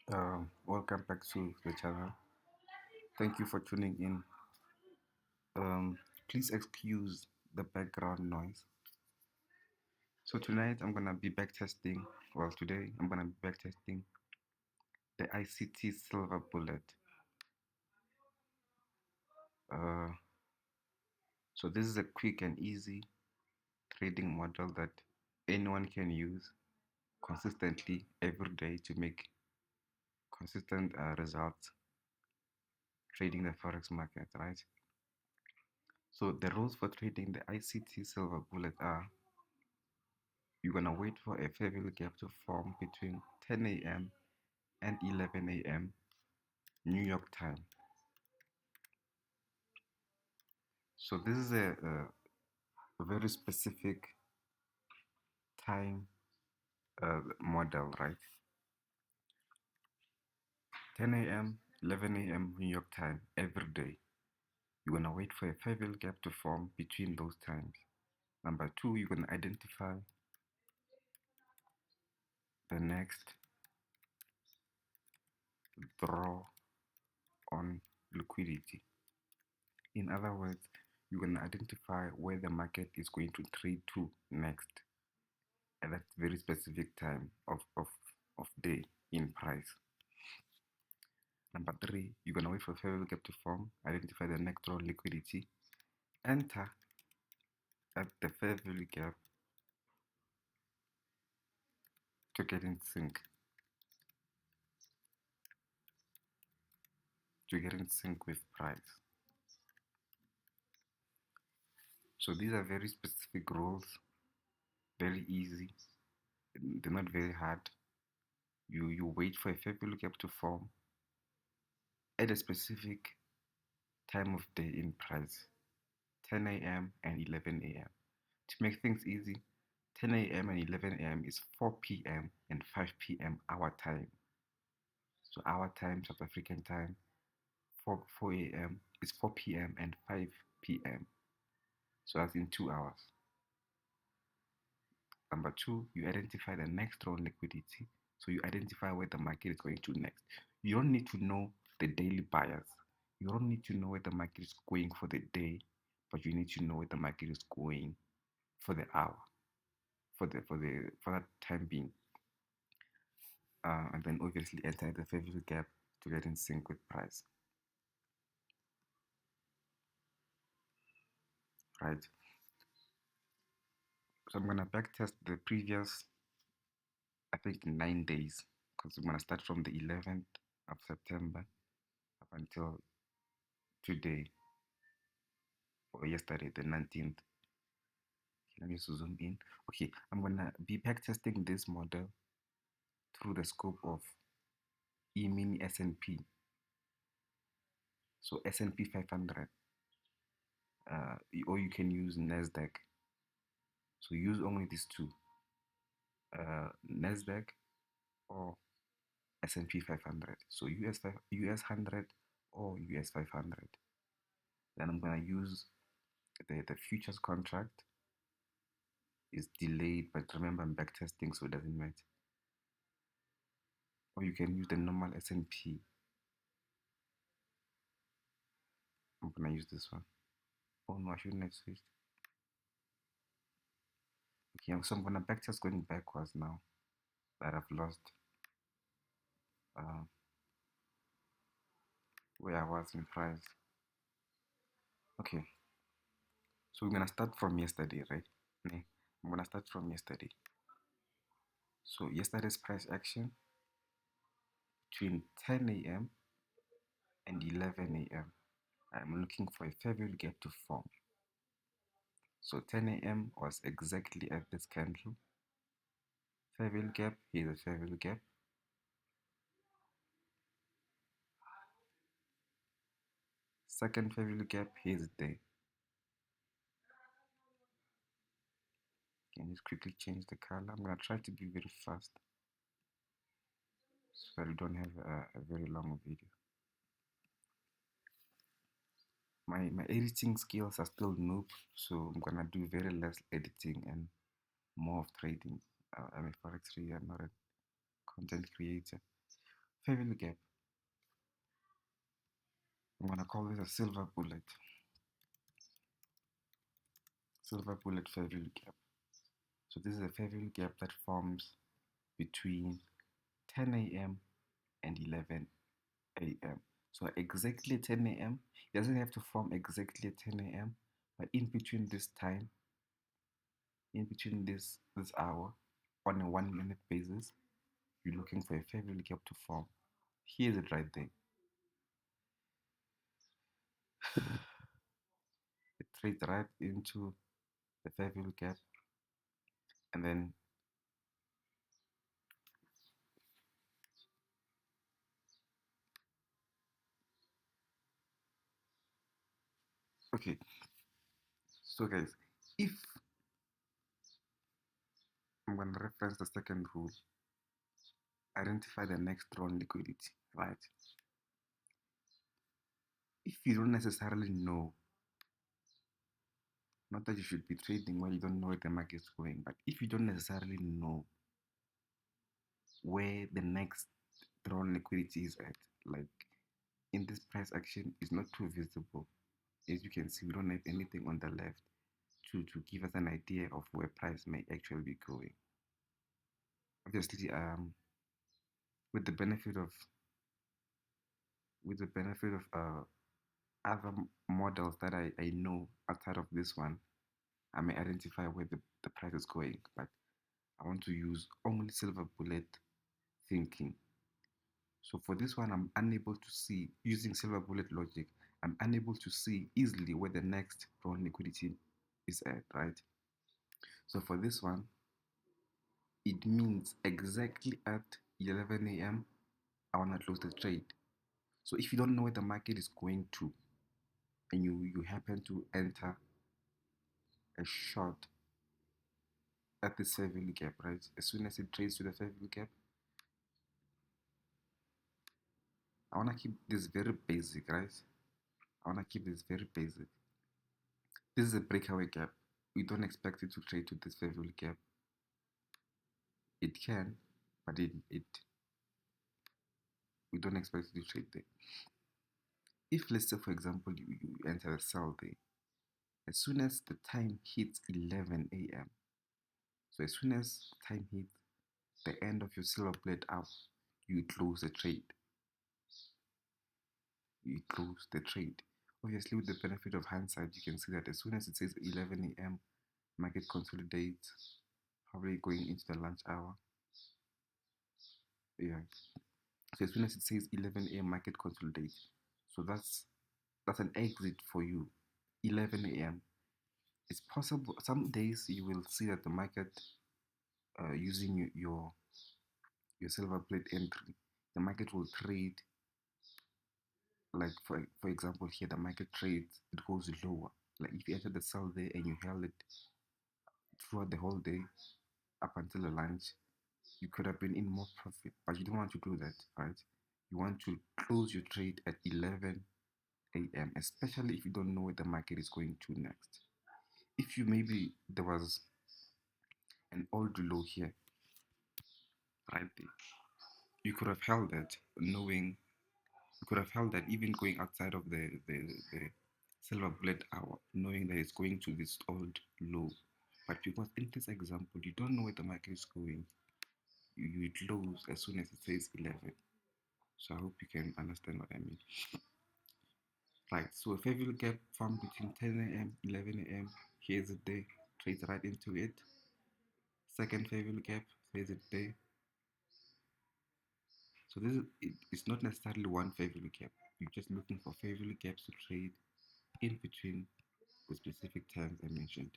Welcome back to the channel. Thank you for tuning in. Please excuse the background noise. So tonight I'm gonna be backtesting. Well, today I'm gonna be backtesting the ICT Silver Bullet. Uh, so this is a quick and easy trading model that anyone can use consistently every day to make consistent results trading the forex market, right? So the rules for trading the ICT Silver Bullet are: you're gonna wait for a fair value gap to form between 10 a.m. and 11 a.m. New York time. So this is a very specific time model, right? 10 a.m., 11 a.m. New York time every day. You're gonna wait for a fair value gap to form between those times. Number two, you're gonna identify the next draw on liquidity. In other words, you're gonna identify where the market is going to trade to next at that very specific time of day in price. Number three, you're gonna wait for fair value gap to form, identify the next draw liquidity, enter at the fair value gap to get in sync. To get in sync with price. So these are very specific rules, very easy, they're not very hard. You wait for a fair value gap to form at a specific time of day in price, 10 a.m. and 11 a.m. To make things easy, 10 a.m. and 11 a.m. is 4 p.m. and 5 p.m. our time. So our time, South African time, 4 a.m. is 4 p.m. and 5 p.m. So that's in 2 hours. Number two, you identify the next drawn liquidity. So you identify where the market is going to next. You don't need to know the daily buyers. You don't need to know where the market is going for the day, but you need to know where the market is going for the hour, for that time being. And then obviously enter the fair value gap to get in sync with price. Right. So I'm gonna backtest the previous, I think, 9 days, because I'm gonna start from the 11th of September up until today or yesterday, the 19th. Okay, let me zoom in. Okay, I'm gonna be backtesting this model through the scope of E-mini S&P. So S&P 500, or you can use Nasdaq. So use only these two, Nasdaq or S&P 500. So US 100 or US 500. Then I'm gonna use the futures contract. Is delayed, but remember I'm backtesting, so it doesn't matter. Or you can use the normal S&P. I'm gonna use this one. Oh no, I shouldn't have switched. Okay, so I'm gonna backtest going backwards now that I've lost uh, where I was in price. Okay, so we're gonna start from yesterday, right? I'm gonna start from yesterday. So yesterday's price action between 10 a.m. and 11 a.m. I'm looking for a fair value gap to form. So 10 a.m. was exactly at this candle. Fair value gap, here's a fair value gap. Second fair value gap, here's it there. Can just quickly change the color. I'm gonna try to be very fast so that we don't have a very long video. My editing skills are still noob, so I'm gonna do very less editing and more of trading. I'm a forex trader, not a content creator. Fair value gap. I'm gonna call this a silver bullet. Silver bullet fair value gap. So this is a fair value gap that forms between 10 a.m. and 11 a.m. So exactly 10 a.m. It doesn't have to form exactly at 10 a.m. But in between this time, in between this hour, on a 1 minute basis, you're looking for a fair value gap to form. Here's it right there. It trades right into the fair value gap, and then okay. So guys, if I'm gonna reference the second rule, identify the next drawn liquidity, right? If you don't necessarily know, not that you should be trading when you don't know where the market is going, but if you don't necessarily know where the next drawn liquidity is at, like in this price action is not too visible. As you can see, we don't have anything on the left to give us an idea of where price may actually be going. Obviously, with the benefit of other models that I know outside of this one, I may identify where the price is going, but I want to use only silver bullet thinking. So for this one, I'm unable to see, using silver bullet logic, I'm unable to see easily where the next drawn liquidity is at, right? So for this one, it means exactly at 11 a.m., I want to close the trade. So if you don't know where the market is going to, and you happen to enter a short at this fair value gap, right? As soon as it trades to the fair value gap, I want to keep this very basic, right? I want to keep this very basic. This is a breakaway gap. We don't expect it to trade to this fair value gap. It can, but it we don't expect it to trade there. If let's say for example you enter a sell there, as soon as the time hits 11 a.m., so as soon as time hits the end of your silver bullet hour, you close the trade. You close the trade. Obviously, with the benefit of hindsight, you can see that as soon as it says 11 a.m., market consolidates, probably going into the lunch hour. Yeah. So as soon as it says 11 a.m., market consolidates. So that's an exit for you. 11 a.m. It's possible some days you will see that the market, using your silver plate entry, the market will trade, like for example here the market trades, it goes lower. Like if you enter the sell there and you held it throughout the whole day up until the lunch, you could have been in more profit, but you don't want to do that, right? You want to close your trade at 11 a.m., especially if you don't know where the market is going to next. If you maybe there was an old low here, right there, you could have held that knowing, you could have held that even going outside of the silver bullet hour, knowing that it's going to this old low. But because in this example, you don't know where the market is going, you close as soon as it says 11. So I hope you can understand what I mean. Right, so a fair value gap formed between 10 a.m., 11 a.m. Here's it there, trades right into it. Second fair value gap, here's it there. So this is it's not necessarily one fair value gap. You're just looking for fair value gaps to trade in between the specific times I mentioned.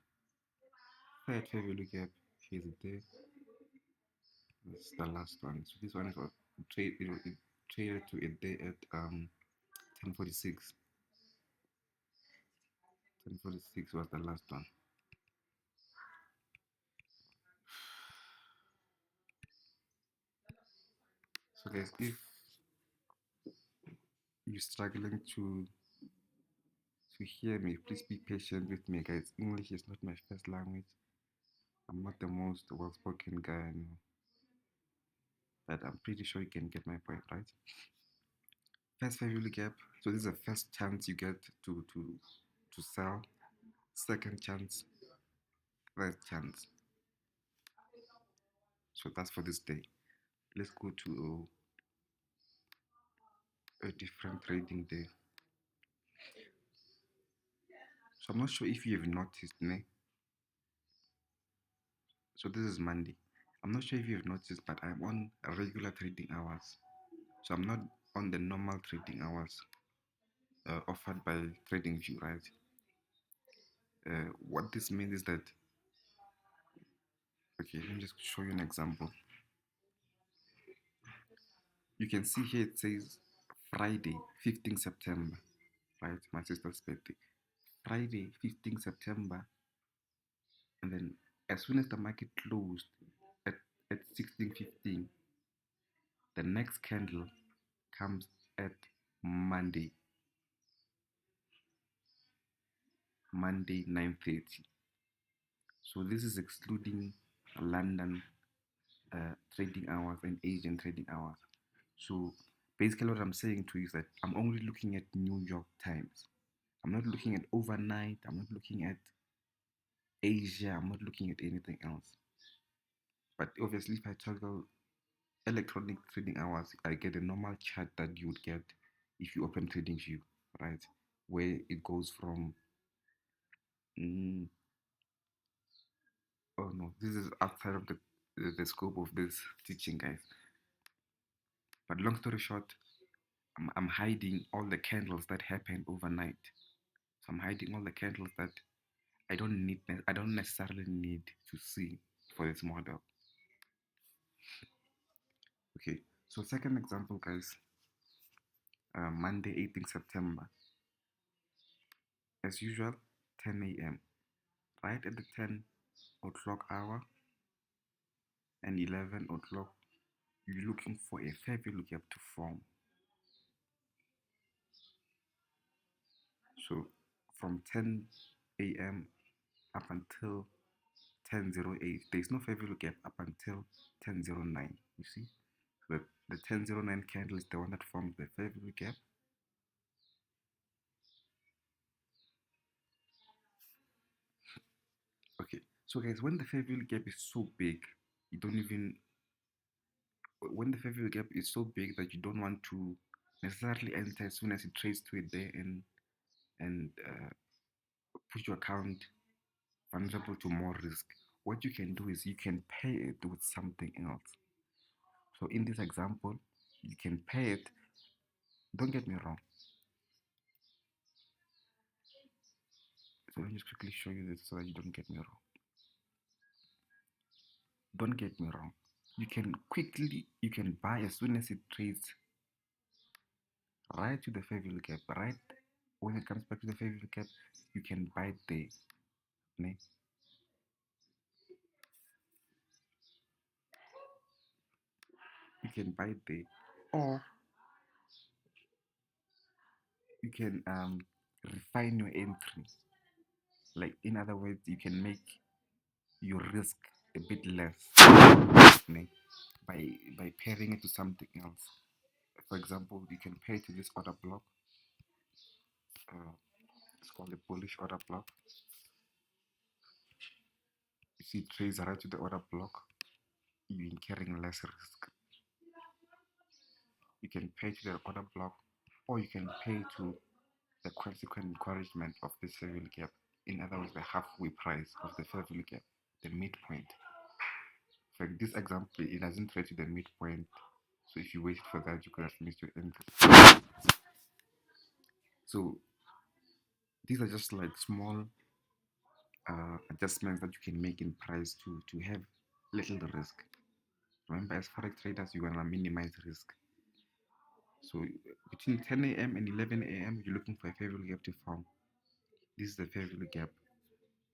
Third fair value gap, here's it there. This is the last one. So this one is what it traded to it there at 1046. 1046 was the last one. So guys, if you're struggling to hear me, please be patient with me, guys. English is not my first language. I'm not the most well-spoken guy I know. but I'm pretty sure you can get my point, right? First fair value gap. So this is the first chance you get to sell. Second chance, third chance. So that's for this day. Let's go to a different trading day. So I'm not sure if you have noticed, ne? So this is Monday. I'm not sure if you have noticed, but I'm on regular trading hours. So I'm not on the normal trading hours offered by TradingView, right? What this means is that, okay, let me just show you an example. You can see here it says Friday, 15 September, right? My sister's birthday. Friday, 15 September, and then as soon as the market closed at, at 16:15, the next candle comes at Monday, Monday 9:30. So this is excluding London trading hours and Asian trading hours. So basically, what I'm saying to you is that I'm only looking at New York times. I'm not looking at overnight. I'm not looking at Asia. I'm not looking at anything else. But obviously, if I toggle electronic trading hours, I get a normal chart that you would get if you open TradingView, right? Where it goes from, mm, oh no, this is outside of the scope of this teaching, guys. But long story short, I'm hiding all the candles that happen overnight. So I'm hiding all the candles that I don't necessarily need to see for this model. Okay, so second example, guys, Monday 18th September. As usual, 10 a.m. Right at the 10 o'clock hour and 11 o'clock, you're looking for a fair value gap to form. So from 10 a.m. up until 10:08, there's no fair value gap up until 10:09. You see, so the 10:09 candle is the one that forms the fair value gap. Okay, so guys, when the fair value gap is so big, you don't even when the fair value gap is so big that you don't want to necessarily enter as soon as it trades to it there and put your account vulnerable to more risk. What you can do is you can pay it with something else. So in this example, you can pay it. Don't get me wrong. So let me just quickly show you this so that you don't get me wrong. Don't get me wrong. You can buy as soon as it trades right to the fair value gap. Right when it comes back to the fair value gap, you can buy it there. Ne? You can buy it there, or you can refine your entry. Like in other words, you can make your risk a bit less, ne? by pairing it to something else. For example, you can pair to this order block. Uh, it's called a bullish order block. You see, it trades right to the order block. You're incurring less risk. You can pay to the order block, or you can pay to the consequent encouragement of the fair value gap. In other words, the halfway price of the fair value gap, the midpoint. For this example, it doesn't trade to the midpoint, so if you wait for that, you could have missed your entry. So these are just like small adjustments that you can make in price to have little risk. Remember, as forex traders, you want to minimize risk. So between 10 a.m. and 11 a.m., you're looking for a fair value gap to form. This is the fair value gap.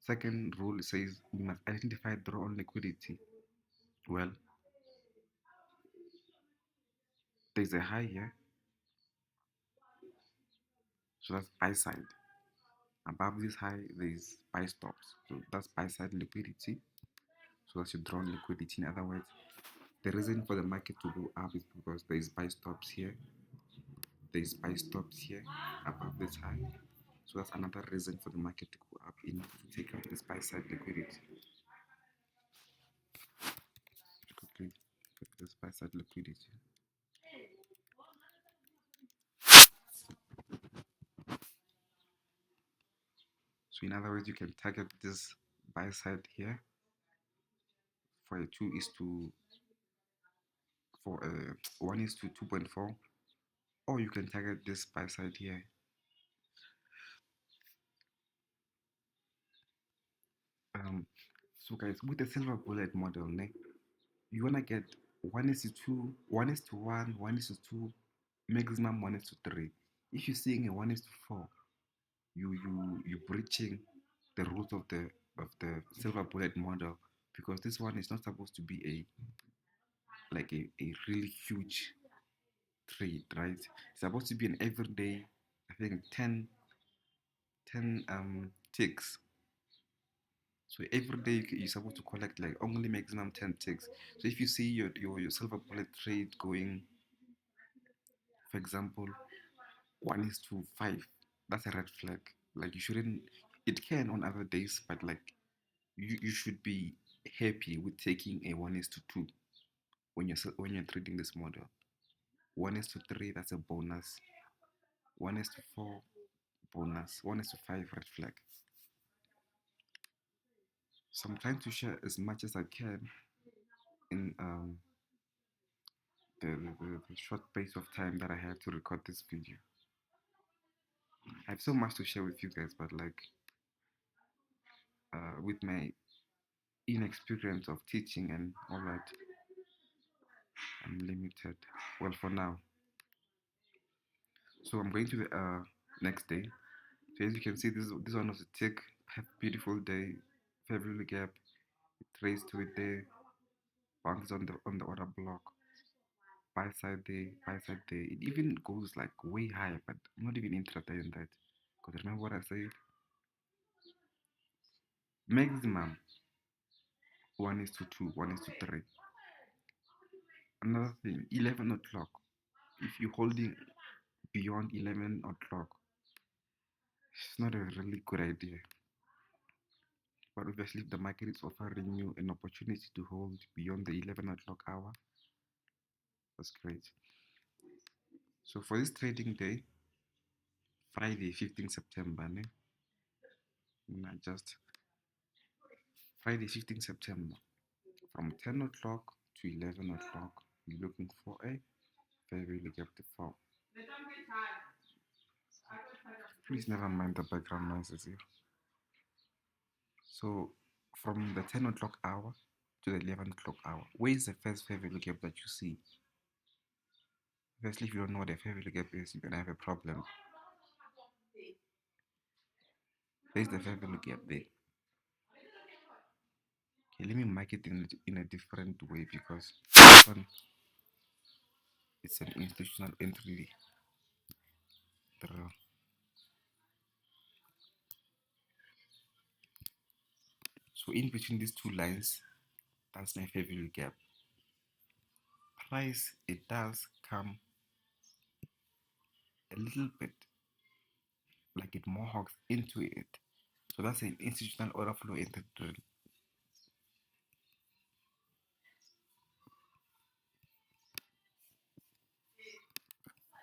Second rule says you must identify draw on liquidity. Well, there's a high here, so that's buy side. Above this high, there's buy stops. So that's buy side liquidity. So that's your drawn liquidity. In other words, The reason for the market to go up is because there is buy stops here, there is buy stops here above this high. So that's another reason for the market to go up, enough to take out this buy side liquidity. Quickly get this buy side liquidity. So in other words, you can target this buy side here for a 2 is to for a 1 is to 2.4, or you can target this buy side here. So guys, with the silver bullet model, you wanna get 1 is to 2, 1 is to 1, 1 is to 2, maximum 1 is to 3. If you're seeing a 1 is to 4, you're breaching the rules of the silver bullet model, because this one is not supposed to be a really huge trade, right? It's supposed to be an everyday, I think 10 ticks. So every day you're supposed to collect like only maximum 10 ticks. So if you see your silver bullet trade going, for example, 1 is to 5, that's a red flag. Like you shouldn't, it can on other days, but like you should be happy with taking a 1 is to 2 when you're trading this model. 1 is to 3, that's a bonus. 1 is to 4, bonus. 1 is to 5, red flag. So I'm trying to share as much as I can in the short space of time that I have to record this video. I have so much to share with you guys, but like with my inexperience of teaching and all that, I'm limited. Well, for now. So I'm going to the next day. So as you can see, this one was a tick, beautiful day, favorable gap. It traced to it there, bounces on the order block. Buy side there, buy side there. It even goes like way higher, but I'm not even interested in that. Because remember what I said? Maximum 1 is to 2, 1 is to 3. Another thing, 11 o'clock. If you're holding beyond 11 o'clock, it's not a really good idea. But obviously, if the market is offering you an opportunity to hold beyond the 11 o'clock hour, that's great. So for this trading day, Friday, 15 September, not just Friday, 15 September, from 10 o'clock to 11 o'clock, you're looking for a very gap to fall. Please never mind the background noises here. So from the 10 o'clock hour to the 11 o'clock hour, where is the first fair value gap that you see? Firstly, if you don't know what a fair value gap is, you're gonna have a problem. There's the fair value gap there. Okay, let me mark it in a different way, because this one, it's an institutional entry drill. So in between these two lines, that's my fair value gap. Price, it does come a little bit like it mohawks into it. So that's an institutional order flow entry drill.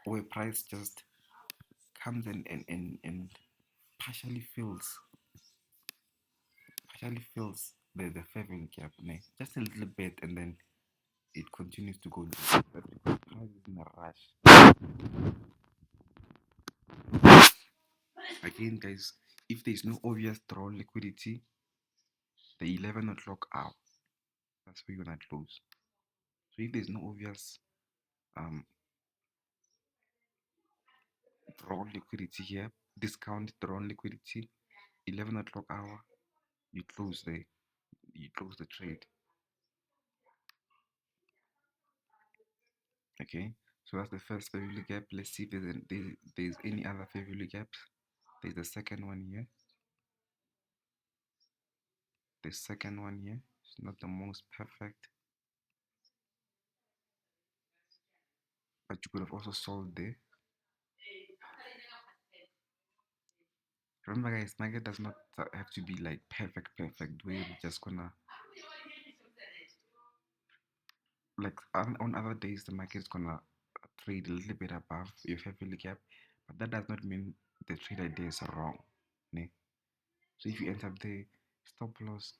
Where price just comes and partially fills the fair value gap, just a little bit, and then it continues to go down. But because price is in a rush, again guys, if there is no obvious draw liquidity, the 11 o'clock hour, that's where you're gonna close. So if there's no obvious drawn liquidity here, discount drawn liquidity, 11 o'clock hour, you close the trade. Okay, so that's the first fair value gap. Let's see if there's any other fair value gaps. There's the second one here. The second one here is not the most perfect. but you could have also sold there. Remember, guys, market does not have to be like perfect, where we're just gonna like on other days the market is gonna trade a little bit above your fair value gap, but that does not mean the trade idea is wrong. Ne? So if you end up there, stop loss.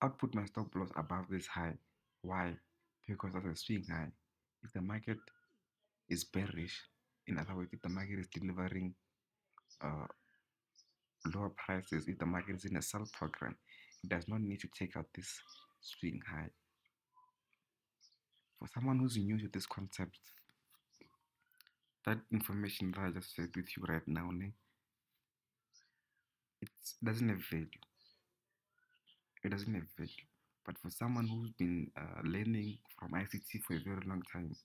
I'd put my stop loss above this high. Why? Because that's a swing high. If the market is bearish, in other words, if the market is delivering uh, lower prices, if the market is in a sell program, it does not need to take out this swing high. For someone who's new to this concept, that information that I just shared with you right now, it doesn't have value. It doesn't have value. But for someone who's been learning from ICT for a very long time,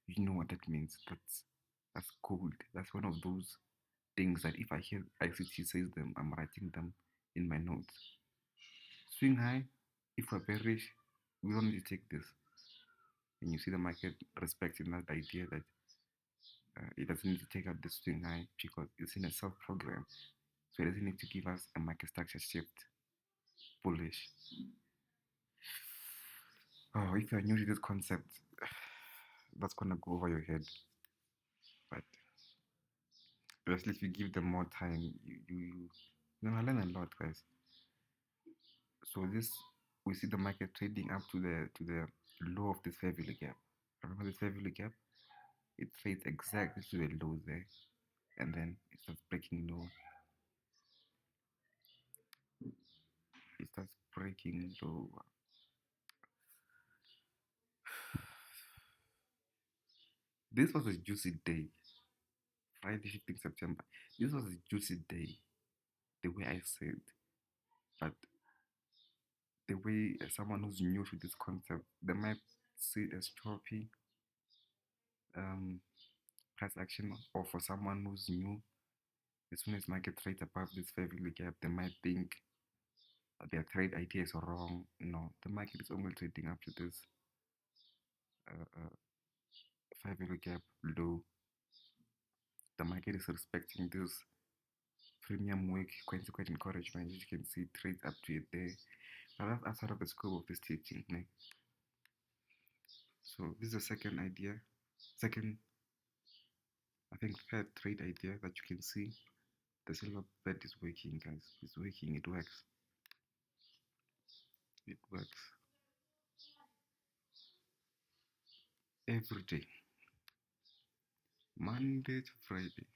you know what that means. That's gold. That's one of those things that if I hear ICT says them, I'm writing them in my notes. Swing high. If we're bearish, we don't need to take this. And you see the market respecting that idea that it doesn't need to take out the swing high because it's in a self program. So it doesn't need to give us a market structure shift bullish. Oh, if you're new to this concept, that's gonna go over your head. But especially if you give them more time, you're gonna learn a lot, guys. So this we see the market trading up to the low of this fair value gap. Remember this fair value gap? It trades exactly to the low there, and then it starts breaking low. It starts breaking low. This was a juicy day, Friday 15th September. This was a juicy day, the way I said, but the way someone who's new to this concept, they might see it as choppy um, price action, or for someone who's new, as soon as market trades above this fair value gap, they might think their trade idea is wrong. No, the market is only trading up to this uh, fair value gap low. The market is respecting this premium week, quite encouragement. As you can see, trades up to it there. But that's outside of the scope of this teaching. Ne? So this is the second idea, second, I think third trade idea that you can see. The silver bed is working, guys. It's working. It works. It works every day, Monday to Friday.